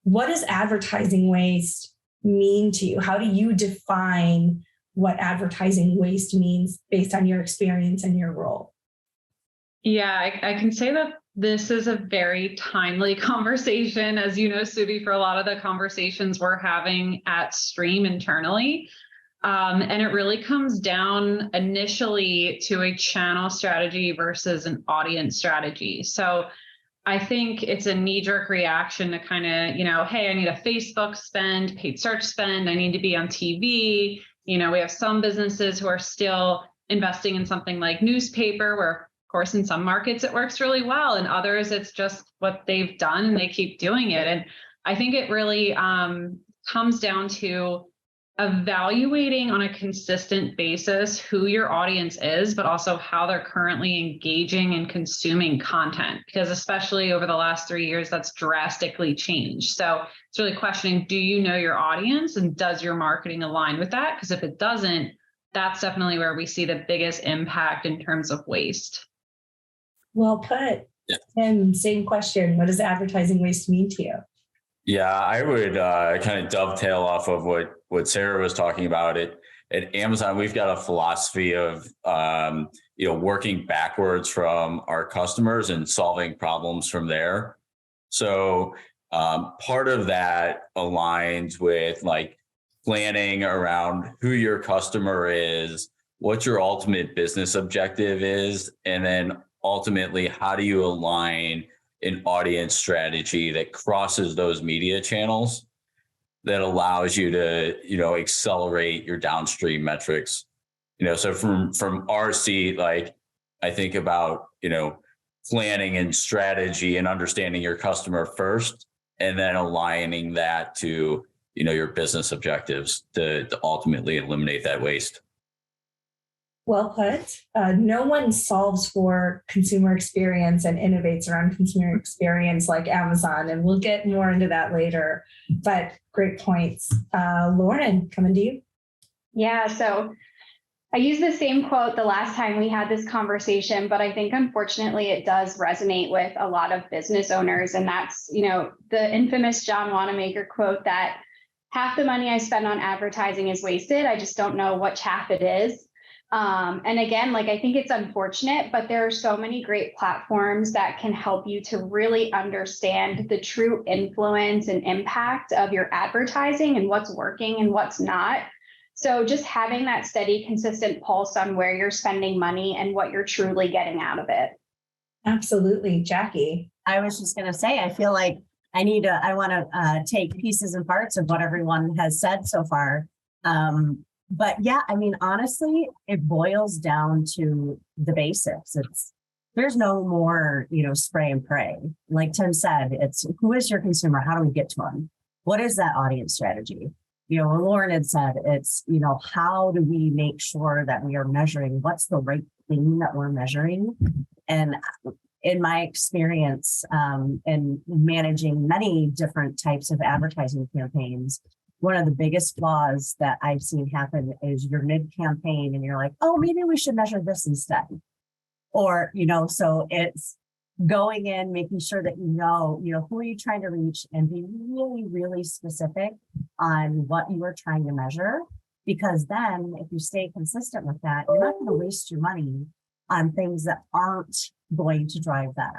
what does advertising waste mean to you? How do you define what advertising waste means based on your experience and your role? Yeah, I can say that this is a very timely conversation, as you know, Sudhi, for a lot of the conversations we're having at Stream internally. And it really comes down initially to a channel strategy versus an audience strategy. So I think it's a knee-jerk reaction to kind of, hey, I need a Facebook spend, paid search spend, I need to be on TV. We have some businesses who are still investing in something like newspaper, where, of course, in some markets it works really well, and others it's just what they've done and they keep doing it. And I think it really comes down to evaluating on a consistent basis who your audience is, but also how they're currently engaging and consuming content, because especially over the last 3 years, that's drastically changed. So it's really questioning, do you know your audience, and does your marketing align with that? Because if it doesn't, that's definitely where we see the biggest impact in terms of waste. Well put. Yeah. And same question, what does advertising waste mean to you? Yeah, I would kind of dovetail off of what Sarah was talking about. At Amazon, we've got a philosophy of working backwards from our customers and solving problems from there. So part of that aligns with like planning around who your customer is, what your ultimate business objective is, and then ultimately, how do you align an audience strategy that crosses those media channels that allows you to, accelerate your downstream metrics. So from our seat, like I think about, planning and strategy and understanding your customer first, and then aligning that to, your business objectives to ultimately eliminate that waste. Well put. No one solves for consumer experience and innovates around consumer experience like Amazon, and we'll get more into that later. But great points. Lauren, coming to you. Yeah, so I used the same quote the last time we had this conversation, but I think unfortunately it does resonate with a lot of business owners. And that's, the infamous John Wanamaker quote that half the money I spend on advertising is wasted. I just don't know which half it is. And again, I think it's unfortunate, but there are so many great platforms that can help you to really understand the true influence and impact of your advertising and what's working and what's not. So just having that steady, consistent pulse on where you're spending money and what you're truly getting out of it. Absolutely. Jackie. I was just going to say, I feel like I want to take pieces and parts of what everyone has said so far. But yeah, honestly, it boils down to the basics. There's no more, spray and pray. Like Tim said, it's who is your consumer? How do we get to them? What is that audience strategy? Lauren had said, it's, how do we make sure that we are measuring what's the right thing that we're measuring? And in my experience in managing many different types of advertising campaigns, one of the biggest flaws that I've seen happen is you're mid-campaign and you're like, oh, maybe we should measure this instead. Or, so it's going in, making sure that who are you trying to reach, and be really, really specific on what you are trying to measure. Because then if you stay consistent with that, you're not going to waste your money on things that aren't going to drive that.